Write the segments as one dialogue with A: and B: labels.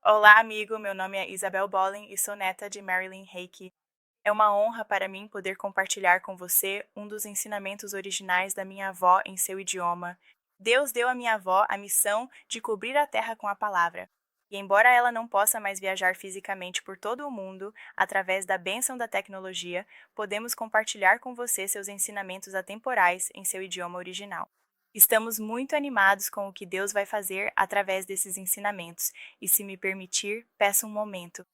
A: Olá, amigo. Meu nome é Isabel Bolling e sou neta de Marilyn Reiki. É uma honra para mim poder compartilhar com você um dos ensinamentos originais da minha avó em seu idioma. Deus deu à minha avó a missão de cobrir a terra com a palavra. E embora ela não possa mais viajar fisicamente por todo o mundo, através da bênção da tecnologia, podemos compartilhar com você seus ensinamentos atemporais em seu idioma original. Estamos muito animados com o que Deus vai fazer através desses ensinamentos, e se me permitir, peço um momento.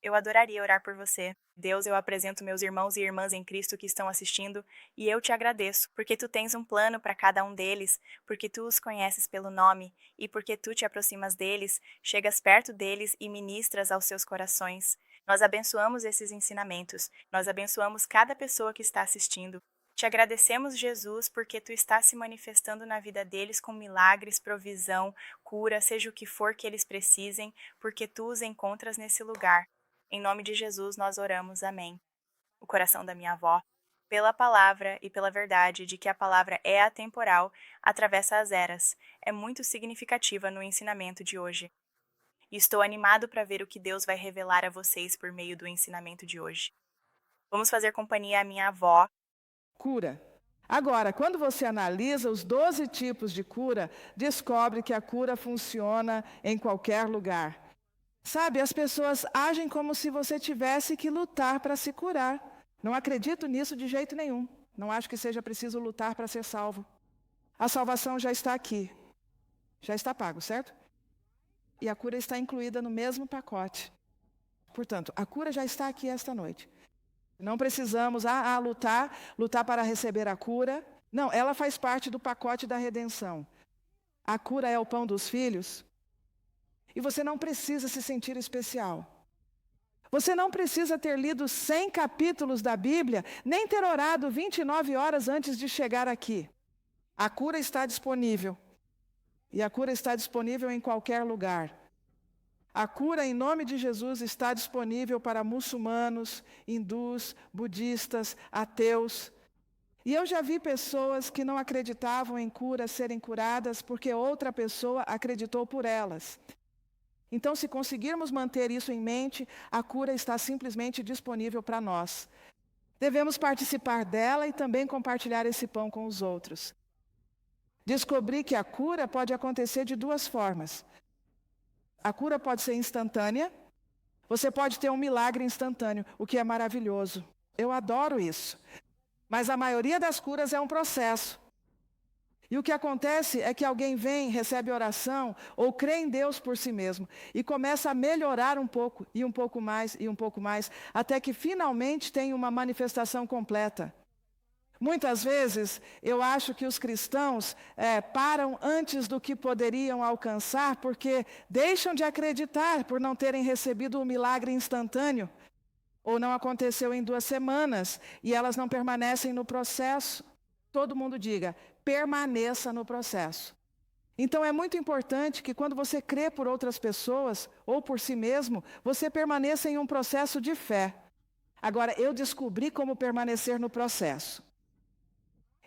A: Eu adoraria orar por você. Deus, eu apresento meus irmãos e irmãs em Cristo que estão assistindo e eu te agradeço, porque tu tens um plano para cada um deles, porque tu os conheces pelo nome e porque tu te aproximas deles, chegas perto deles e ministras aos seus corações. Nós abençoamos esses ensinamentos, nós abençoamos cada pessoa que está assistindo. Te agradecemos, Jesus, porque tu estás se manifestando na vida deles com milagres, provisão, cura, seja o que for que eles precisem, porque tu os encontras nesse lugar. Em nome de Jesus nós oramos, amém. O coração da minha avó, pela palavra e pela verdade de que a palavra é atemporal, atravessa as eras, é muito significativa no ensinamento de hoje. E estou animado para ver o que Deus vai revelar a vocês por meio do ensinamento de hoje. Vamos fazer companhia à minha avó.
B: Cura. Agora, quando você analisa os 12 tipos de cura, descobre que a cura funciona em qualquer lugar. Sabe, as pessoas agem como se você tivesse que lutar para se curar. Não acredito nisso de jeito nenhum. Não acho que seja preciso lutar para ser salvo. A salvação já está aqui. Já está pago, certo? E a cura está incluída no mesmo pacote. Portanto, a cura já está aqui esta noite. Não precisamos lutar para receber a cura. Não, ela faz parte do pacote da redenção. A cura é o pão dos filhos. E você não precisa se sentir especial. Você não precisa ter lido 100 capítulos da Bíblia, nem ter orado 29 horas antes de chegar aqui. A cura está disponível. E a cura está disponível em qualquer lugar. A cura em nome de Jesus está disponível para muçulmanos, hindus, budistas, ateus. E eu já vi pessoas que não acreditavam em cura serem curadas porque outra pessoa acreditou por elas. Então, se conseguirmos manter isso em mente, a cura está simplesmente disponível para nós. Devemos participar dela e também compartilhar esse pão com os outros. Descobri que a cura pode acontecer de duas formas. A cura pode ser instantânea. Você pode ter um milagre instantâneo, o que é maravilhoso. Eu adoro isso. Mas a maioria das curas é um processo. E o que acontece é que alguém vem, recebe oração, ou crê em Deus por si mesmo, e começa a melhorar um pouco, e um pouco mais, e um pouco mais, até que finalmente tem uma manifestação completa. Muitas vezes, eu acho que os cristãos param antes do que poderiam alcançar, porque deixam de acreditar por não terem recebido o milagre instantâneo, ou não aconteceu em 2 semanas, e elas não permanecem no processo. Todo mundo diga, permaneça no processo. Então é muito importante que quando você crê por outras pessoas, ou por si mesmo, você permaneça em um processo de fé. Agora, eu descobri como permanecer no processo.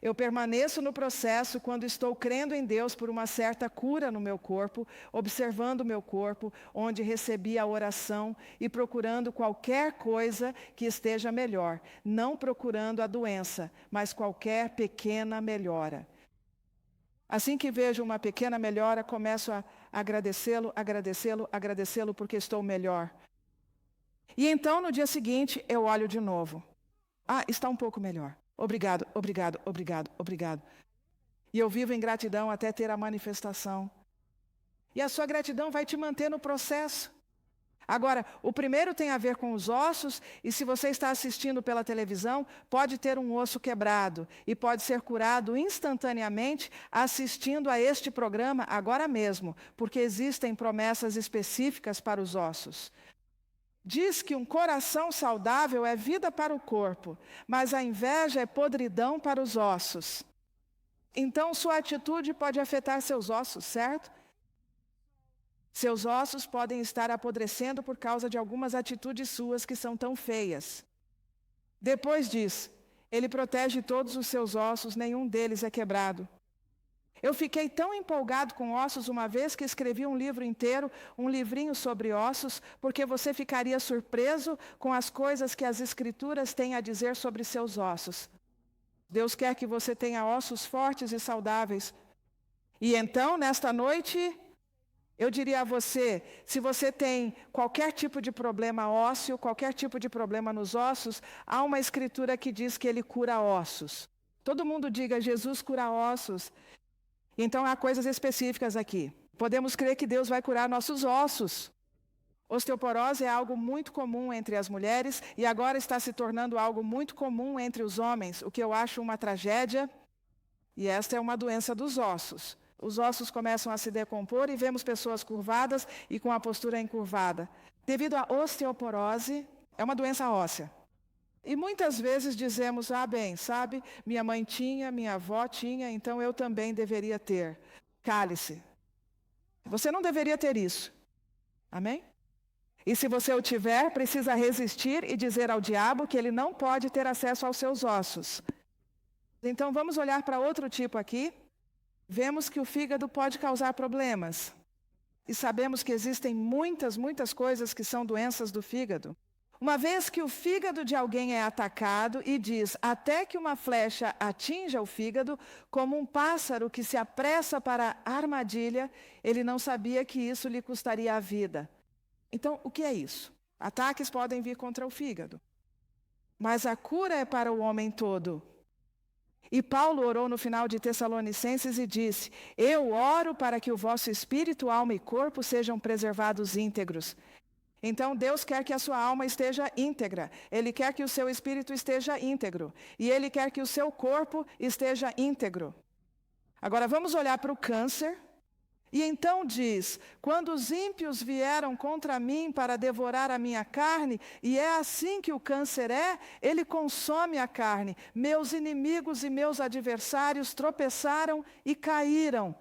B: Eu permaneço no processo quando estou crendo em Deus por uma certa cura no meu corpo, observando o meu corpo, onde recebi a oração e procurando qualquer coisa que esteja melhor. Não procurando a doença, mas qualquer pequena melhora. Assim que vejo uma pequena melhora, começo a agradecê-lo, agradecê-lo, agradecê-lo porque estou melhor. E então, no dia seguinte, eu olho de novo. Ah, está um pouco melhor. Obrigado, obrigado, obrigado, obrigado. E eu vivo em gratidão até ter a manifestação. E a sua gratidão vai te manter no processo. Agora, o primeiro tem a ver com os ossos, e se você está assistindo pela televisão, pode ter um osso quebrado e pode ser curado instantaneamente assistindo a este programa agora mesmo, porque existem promessas específicas para os ossos. Diz que um coração saudável é vida para o corpo, mas a inveja é podridão para os ossos. Então, sua atitude pode afetar seus ossos, certo? Seus ossos podem estar apodrecendo por causa de algumas atitudes suas que são tão feias. Depois diz, ele protege todos os seus ossos, nenhum deles é quebrado. Eu fiquei tão empolgado com ossos uma vez que escrevi um livro inteiro, um livrinho sobre ossos, porque você ficaria surpreso com as coisas que as Escrituras têm a dizer sobre seus ossos. Deus quer que você tenha ossos fortes e saudáveis. E então, nesta noite, eu diria a você, se você tem qualquer tipo de problema ósseo, qualquer tipo de problema nos ossos, há uma Escritura que diz que Ele cura ossos. Todo mundo diga, Jesus cura ossos. Então, há coisas específicas aqui. Podemos crer que Deus vai curar nossos ossos. Osteoporose é algo muito comum entre as mulheres e agora está se tornando algo muito comum entre os homens, o que eu acho uma tragédia. E esta é uma doença dos ossos. Os ossos começam a se decompor e vemos pessoas curvadas e com a postura encurvada. Devido à osteoporose, é uma doença óssea. E muitas vezes dizemos, bem, sabe, minha mãe tinha, minha avó tinha, então eu também deveria ter. Cale-se. Você não deveria ter isso. Amém? E se você o tiver, precisa resistir e dizer ao diabo que ele não pode ter acesso aos seus ossos. Então vamos olhar para outro tipo aqui. Vemos que o fígado pode causar problemas. E sabemos que existem muitas coisas que são doenças do fígado. Uma vez que o fígado de alguém é atacado e diz, até que uma flecha atinja o fígado, como um pássaro que se apressa para a armadilha, ele não sabia que isso lhe custaria a vida. Então, o que é isso? Ataques podem vir contra o fígado. Mas a cura é para o homem todo. E Paulo orou no final de Tessalonicenses e disse, eu oro para que o vosso espírito, alma e corpo sejam preservados íntegros. Então, Deus quer que a sua alma esteja íntegra. Ele quer que o seu espírito esteja íntegro. E Ele quer que o seu corpo esteja íntegro. Agora, vamos olhar para o câncer. E então diz, quando os ímpios vieram contra mim para devorar a minha carne, e é assim que o câncer é, ele consome a carne. Meus inimigos e meus adversários tropeçaram e caíram.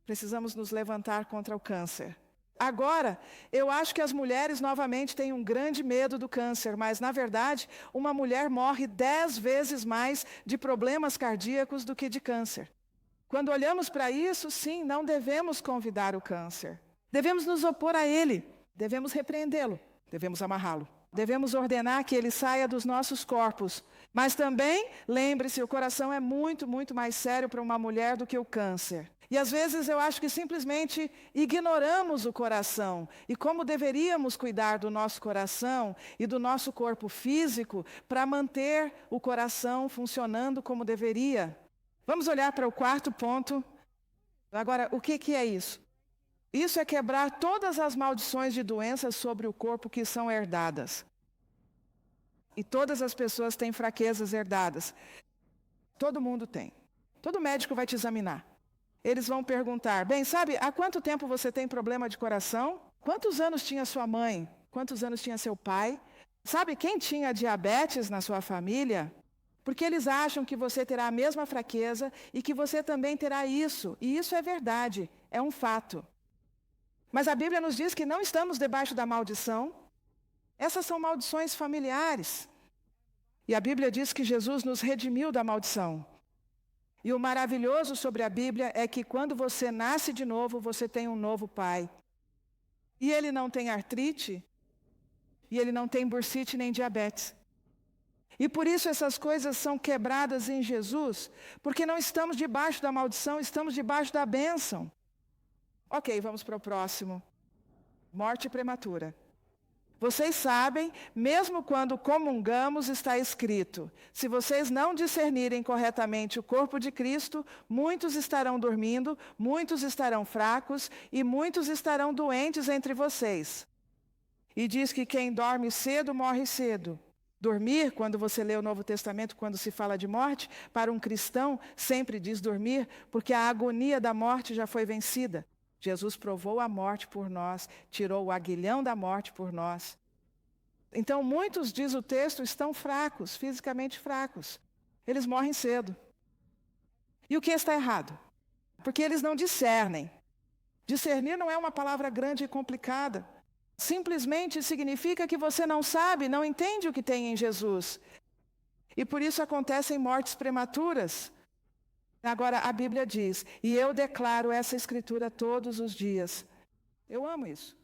B: Precisamos nos levantar contra o câncer. Agora, eu acho que as mulheres novamente têm um grande medo do câncer, mas na verdade, uma mulher morre 10 vezes mais de problemas cardíacos do que de câncer. Quando olhamos para isso, sim, não devemos convidar o câncer. Devemos nos opor a ele, devemos repreendê-lo, devemos amarrá-lo. Devemos ordenar que ele saia dos nossos corpos. Mas também, lembre-se, o coração é muito mais sério para uma mulher do que o câncer. E às vezes eu acho que simplesmente ignoramos o coração. E como deveríamos cuidar do nosso coração e do nosso corpo físico para manter o coração funcionando como deveria. Vamos olhar para o quarto ponto. Agora, o que é isso? Isso é quebrar todas as maldições de doenças sobre o corpo que são herdadas. E todas as pessoas têm fraquezas herdadas. Todo mundo tem. Todo médico vai te examinar. Eles vão perguntar, bem, sabe, há quanto tempo você tem problema de coração? Quantos anos tinha sua mãe? Quantos anos tinha seu pai? Sabe quem tinha diabetes na sua família? Porque eles acham que você terá a mesma fraqueza e que você também terá isso. E isso é verdade, é um fato. Mas a Bíblia nos diz que não estamos debaixo da maldição. Essas são maldições familiares. E a Bíblia diz que Jesus nos redimiu da maldição. E o maravilhoso sobre a Bíblia é que quando você nasce de novo, você tem um novo pai. E ele não tem artrite, e ele não tem bursite nem diabetes. E por isso essas coisas são quebradas em Jesus, porque não estamos debaixo da maldição, estamos debaixo da bênção. Ok, vamos para o próximo. Morte prematura. Vocês sabem, mesmo quando comungamos, está escrito, se vocês não discernirem corretamente o corpo de Cristo, muitos estarão dormindo, muitos estarão fracos e muitos estarão doentes entre vocês. E diz que quem dorme cedo, morre cedo. Dormir, quando você lê o Novo Testamento, quando se fala de morte, para um cristão sempre diz dormir, porque a agonia da morte já foi vencida. Jesus provou a morte por nós, tirou o aguilhão da morte por nós. Então, muitos, diz o texto, estão fracos, fisicamente fracos. Eles morrem cedo. E o que está errado? Porque eles não discernem. Discernir não é uma palavra grande e complicada. Simplesmente significa que você não sabe, não entende o que tem em Jesus. E por isso acontecem mortes prematuras. Agora, a Bíblia diz, e eu declaro essa escritura todos os dias. Eu amo isso.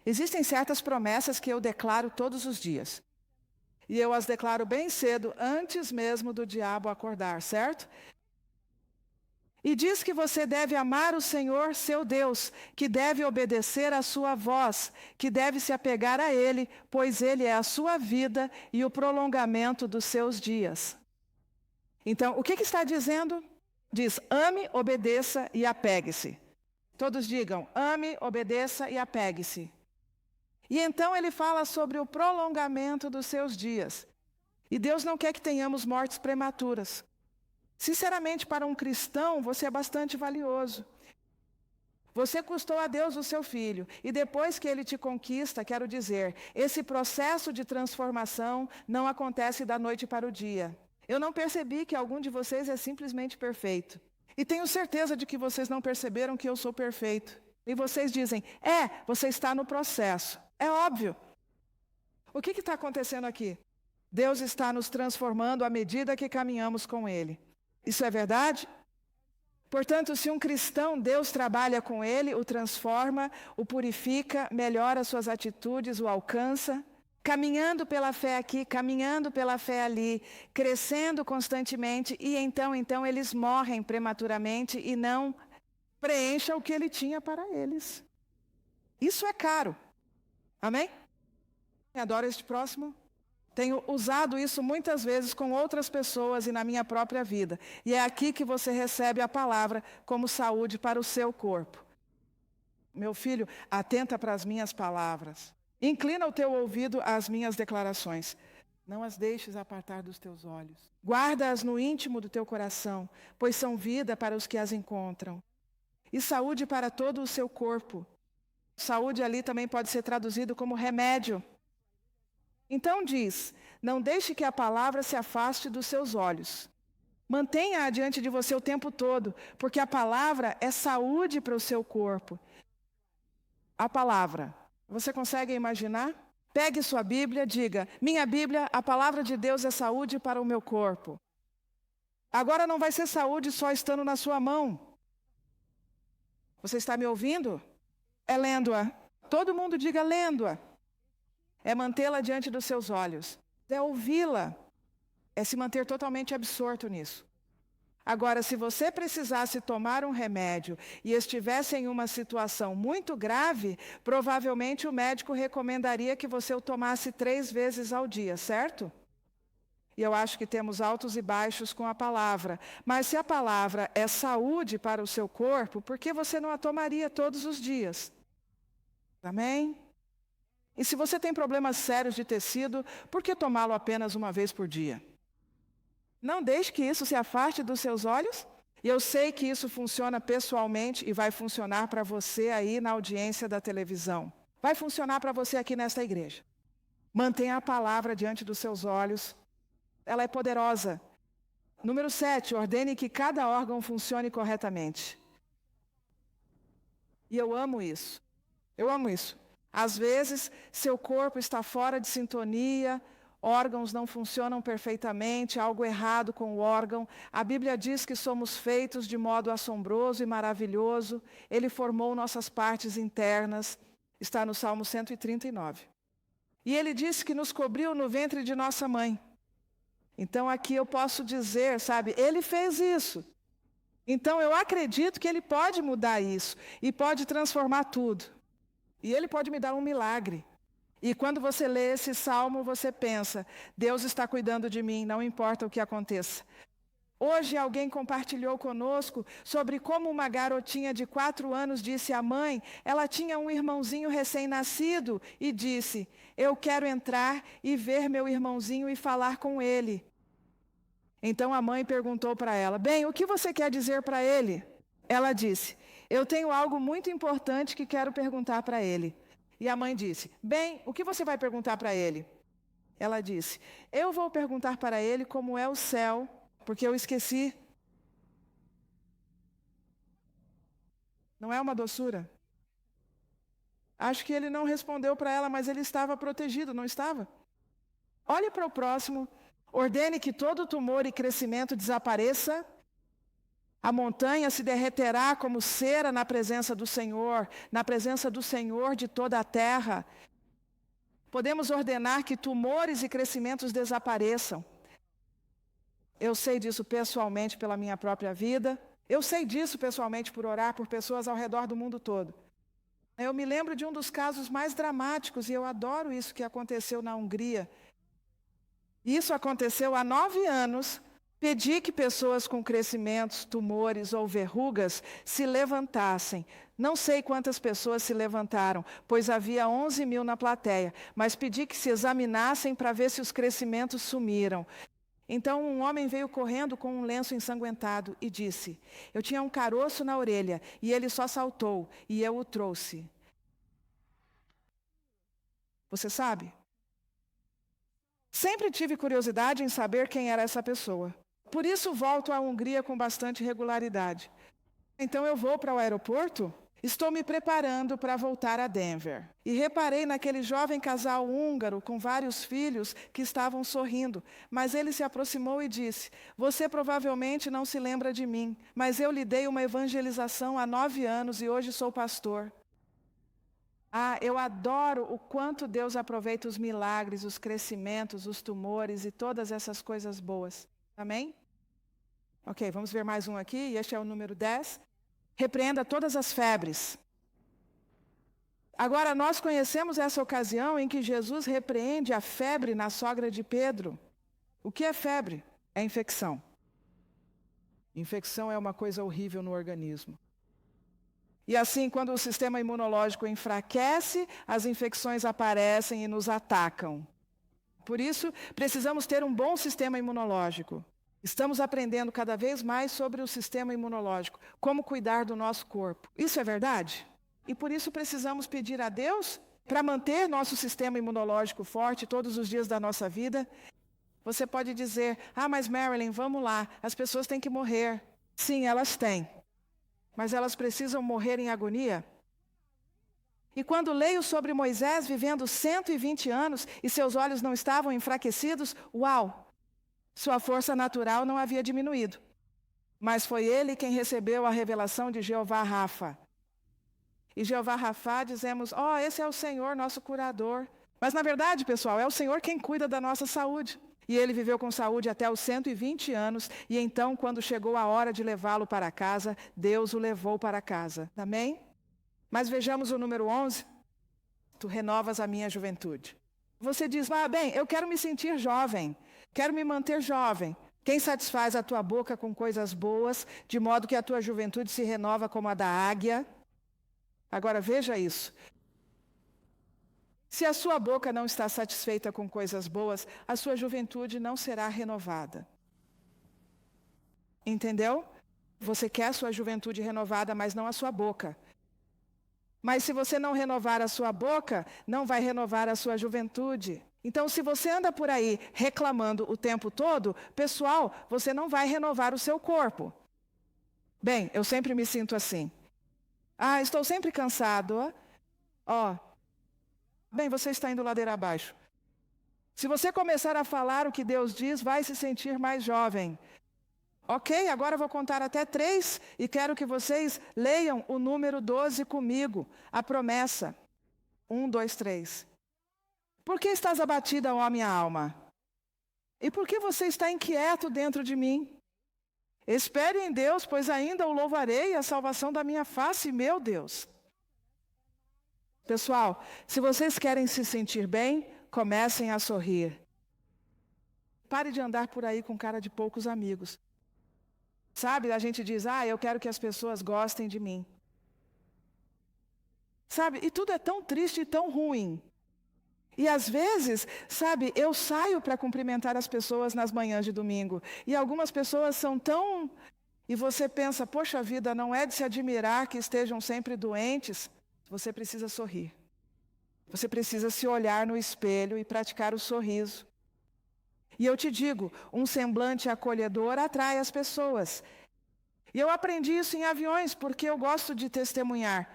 B: Existem certas promessas que eu declaro todos os dias. E eu as declaro bem cedo, antes mesmo do diabo acordar, certo? E diz que você deve amar o Senhor, seu Deus, que deve obedecer à sua voz, que deve se apegar a Ele, pois Ele é a sua vida e o prolongamento dos seus dias. Então, o que está dizendo? Diz, ame, obedeça e apegue-se. Todos digam, ame, obedeça e apegue-se. E então ele fala sobre o prolongamento dos seus dias. E Deus não quer que tenhamos mortes prematuras. Sinceramente, para um cristão, você é bastante valioso. Você custou a Deus o seu filho. E depois que ele te conquista, quero dizer, esse processo de transformação não acontece da noite para o dia. Eu não percebi que algum de vocês é simplesmente perfeito. E tenho certeza de que vocês não perceberam que eu sou perfeito. E vocês dizem, você está no processo. É óbvio. O que está acontecendo aqui? Deus está nos transformando à medida que caminhamos com Ele. Isso é verdade? Portanto, se um cristão, Deus trabalha com ele, o transforma, o purifica, melhora suas atitudes, o alcança, caminhando pela fé aqui, caminhando pela fé ali, crescendo constantemente, e então eles morrem prematuramente e não preenchem o que ele tinha para eles. Isso é caro. Amém? Adoro este próximo. Tenho usado isso muitas vezes com outras pessoas e na minha própria vida. E é aqui que você recebe a palavra como saúde para o seu corpo. Meu filho, atenta para as minhas palavras. Inclina o teu ouvido às minhas declarações. Não as deixes apartar dos teus olhos. Guarda-as no íntimo do teu coração, pois são vida para os que as encontram. E saúde para todo o seu corpo. Saúde ali também pode ser traduzido como remédio. Então diz, não deixe que a palavra se afaste dos seus olhos. Mantenha-a diante de você o tempo todo, porque a palavra é saúde para o seu corpo. A palavra, você consegue imaginar? Pegue sua Bíblia, diga, minha Bíblia, a palavra de Deus é saúde para o meu corpo. Agora não vai ser saúde só estando na sua mão. Você está me ouvindo? É lendo-a. Todo mundo diga lendo-a. É mantê-la diante dos seus olhos. É ouvi-la. É se manter totalmente absorto nisso. Agora, se você precisasse tomar um remédio e estivesse em uma situação muito grave, provavelmente o médico recomendaria que você o tomasse 3 vezes ao dia, certo? E eu acho que temos altos e baixos com a palavra. Mas se a palavra é saúde para o seu corpo, por que você não a tomaria todos os dias? Amém? E se você tem problemas sérios de tecido, por que tomá-lo apenas uma vez por dia? Não deixe que isso se afaste dos seus olhos. E eu sei que isso funciona pessoalmente e vai funcionar para você aí na audiência da televisão. Vai funcionar para você aqui nesta igreja. Mantenha a palavra diante dos seus olhos. Ela é poderosa. Número 7, ordene que cada órgão funcione corretamente. E eu amo isso. Eu amo isso. Às vezes, seu corpo está fora de sintonia, órgãos não funcionam perfeitamente, há algo errado com o órgão. A Bíblia diz que somos feitos de modo assombroso e maravilhoso. Ele formou nossas partes internas. Está no Salmo 139. E ele disse que nos cobriu no ventre de nossa mãe. Então aqui eu posso dizer, sabe, ele fez isso. Então eu acredito que ele pode mudar isso e pode transformar tudo. E ele pode me dar um milagre. E quando você lê esse salmo, você pensa, Deus está cuidando de mim, não importa o que aconteça. Hoje alguém compartilhou conosco sobre como uma garotinha de 4 anos disse à mãe, ela tinha um irmãozinho recém-nascido e disse, eu quero entrar e ver meu irmãozinho e falar com ele. Então a mãe perguntou para ela, bem, o que você quer dizer para ele? Ela disse, eu tenho algo muito importante que quero perguntar para ele. E a mãe disse, bem, o que você vai perguntar para ele? Ela disse, eu vou perguntar para ele como é o céu, porque eu esqueci. Não é uma doçura? Acho que ele não respondeu para ela, mas ele estava protegido, não estava? Olhe para o próximo, ordene que todo tumor e crescimento desapareça. A montanha se derreterá como cera na presença do Senhor de toda a terra. Podemos ordenar que tumores e crescimentos desapareçam. Eu sei disso pessoalmente pela minha própria vida. Eu sei disso pessoalmente por orar por pessoas ao redor do mundo todo. Eu me lembro de um dos casos mais dramáticos, e eu adoro isso que aconteceu na Hungria. Isso aconteceu há 9 anos. Pedi que pessoas com crescimentos, tumores ou verrugas se levantassem. Não sei quantas pessoas se levantaram, pois havia 11.000 na plateia, mas pedi que se examinassem para ver se os crescimentos sumiram. Então um homem veio correndo com um lenço ensanguentado e disse: eu tinha um caroço na orelha e ele só saltou e eu o trouxe. Você sabe? Sempre tive curiosidade em saber quem era essa pessoa. Por isso volto à Hungria com bastante regularidade. Então eu vou para o aeroporto, estou me preparando para voltar a Denver. E reparei naquele jovem casal húngaro com vários filhos que estavam sorrindo. Mas ele se aproximou e disse: você provavelmente não se lembra de mim, mas eu lhe dei uma evangelização há 9 anos e hoje sou pastor. Eu adoro o quanto Deus aproveita os milagres, os crescimentos, os tumores e todas essas coisas boas. Amém? Ok, vamos ver mais um aqui, e este é o número 10. Repreenda todas as febres. Agora, nós conhecemos essa ocasião em que Jesus repreende a febre na sogra de Pedro. O que é febre? É infecção. Infecção é uma coisa horrível no organismo. E assim, quando o sistema imunológico enfraquece, as infecções aparecem e nos atacam. Por isso, precisamos ter um bom sistema imunológico. Estamos aprendendo cada vez mais sobre o sistema imunológico, como cuidar do nosso corpo. Isso é verdade? E por isso precisamos pedir a Deus para manter nosso sistema imunológico forte todos os dias da nossa vida. Você pode dizer: mas Marilyn, vamos lá, as pessoas têm que morrer. Sim, elas têm. Mas elas precisam morrer em agonia? E quando leio sobre Moisés vivendo 120 anos e seus olhos não estavam enfraquecidos, uau! Sua força natural não havia diminuído. Mas foi ele quem recebeu a revelação de Jeová Rafa. E Jeová Rafa dizemos: esse é o Senhor, nosso curador. Mas na verdade, pessoal, é o Senhor quem cuida da nossa saúde. E ele viveu com saúde até os 120 anos, e então, quando chegou a hora de levá-lo para casa, Deus o levou para casa. Amém? Mas vejamos o número 11. Tu renovas a minha juventude. Você diz: bem, eu quero me sentir jovem, quero me manter jovem. Quem satisfaz a tua boca com coisas boas, de modo que a tua juventude se renova como a da águia? Agora veja isso. Se a sua boca não está satisfeita com coisas boas, a sua juventude não será renovada. Entendeu? Você quer a sua juventude renovada, mas não a sua boca. Mas se você não renovar a sua boca, não vai renovar a sua juventude. Então, se você anda por aí reclamando o tempo todo, pessoal, você não vai renovar o seu corpo. Bem, eu sempre me sinto assim. Estou sempre cansado. Bem, você está indo ladeira abaixo. Se você começar a falar o que Deus diz, vai se sentir mais jovem. Ok, agora eu vou contar até 3 e quero que vocês leiam o número 12 comigo, a promessa. 1, 2, 3. Por que estás abatida, ó minha alma? E por que você está inquieto dentro de mim? Espere em Deus, pois ainda o louvarei, a salvação da minha face, meu Deus. Pessoal, se vocês querem se sentir bem, comecem a sorrir. Pare de andar por aí com cara de poucos amigos. Sabe, a gente diz: eu quero que as pessoas gostem de mim. Sabe, e tudo é tão triste e tão ruim. E às vezes, sabe, eu saio para cumprimentar as pessoas nas manhãs de domingo. E algumas pessoas são tão... E você pensa: poxa vida, não é de se admirar que estejam sempre doentes. Você precisa sorrir. Você precisa se olhar no espelho e praticar o sorriso. E eu te digo, um semblante acolhedor atrai as pessoas. E eu aprendi isso em aviões, porque eu gosto de testemunhar.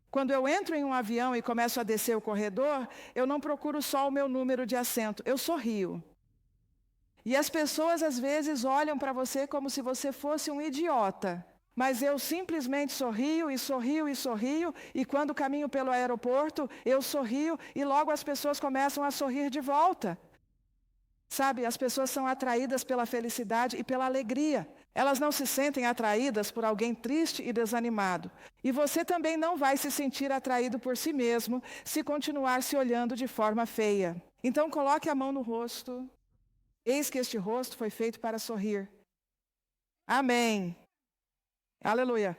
B: Quando eu entro em um avião e começo a descer o corredor, eu não procuro só o meu número de assento, eu sorrio. E as pessoas às vezes olham para você como se você fosse um idiota. Mas eu simplesmente sorrio e sorrio e sorrio, e quando caminho pelo aeroporto, eu sorrio e logo as pessoas começam a sorrir de volta. Sabe, as pessoas são atraídas pela felicidade e pela alegria. Elas não se sentem atraídas por alguém triste e desanimado. E você também não vai se sentir atraído por si mesmo se continuar se olhando de forma feia. Então coloque a mão no rosto. Eis que este rosto foi feito para sorrir. Amém. Aleluia.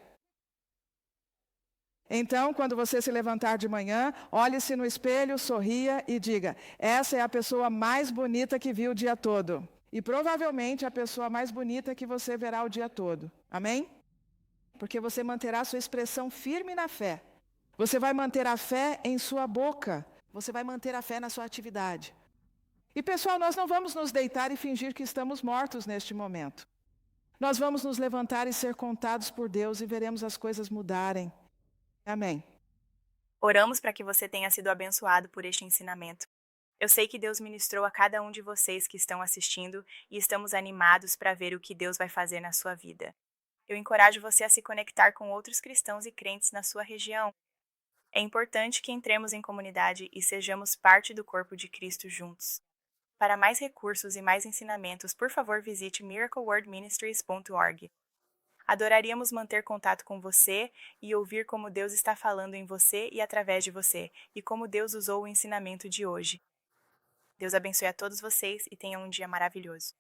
B: Então, quando você se levantar de manhã, olhe-se no espelho, sorria e diga: essa é a pessoa mais bonita que viu o dia todo. E provavelmente a pessoa mais bonita que você verá o dia todo. Amém? Porque você manterá sua expressão firme na fé. Você vai manter a fé em sua boca. Você vai manter a fé na sua atividade. E pessoal, nós não vamos nos deitar e fingir que estamos mortos neste momento. Nós vamos nos levantar e ser contados por Deus e veremos as coisas mudarem. Amém.
A: Oramos para que você tenha sido abençoado por este ensinamento. Eu sei que Deus ministrou a cada um de vocês que estão assistindo e estamos animados para ver o que Deus vai fazer na sua vida. Eu encorajo você a se conectar com outros cristãos e crentes na sua região. É importante que entremos em comunidade e sejamos parte do corpo de Cristo juntos. Para mais recursos e mais ensinamentos, por favor visite miraclewordministries.org. Adoraríamos manter contato com você e ouvir como Deus está falando em você e através de você, e como Deus usou o ensinamento de hoje. Deus abençoe a todos vocês e tenham um dia maravilhoso.